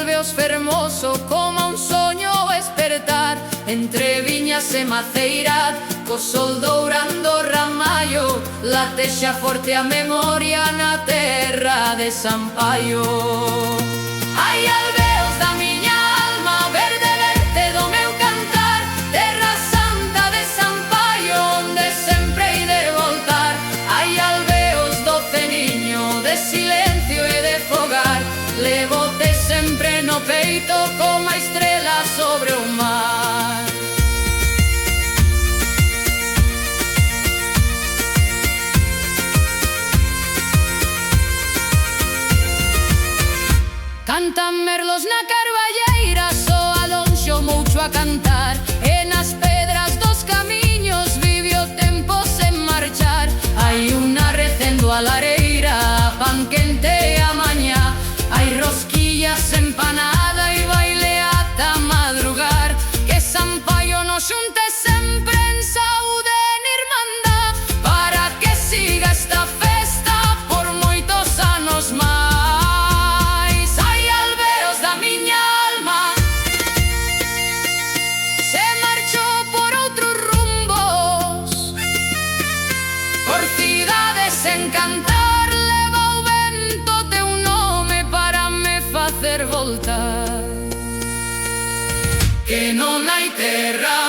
alveos fermoso como un soño despertar, entre viñas e maceiras, co sol dourando ramallo, latexa forte a memoria na terra de San Paio. Hai alveos da miña alma, verde verte do meu cantar, terra santa de San Paio, onde sempre hei de voltar. Hai alveos do ceniño, de silencio e de fogar, levote sempre no peito como a estrela sobre o mar. Cantan merlos na carballeira, soa lonxe o moucho a cantar, e nas pedras dos camiños vive o tempo sen marchar. Hai unha recendo a lareira, pan quente e a mañá, hai rosquillas, empanada e baile ata madrugar. Que San Paio nos xunte sempre en saúde e en irmandad, para que siga esta festa por moitos anos máis. Hai alveos da miña alma, se marchou por outros rumbos, por cidades sen cantar, leva o vento teu nome para me facer voltar. Que non hai terra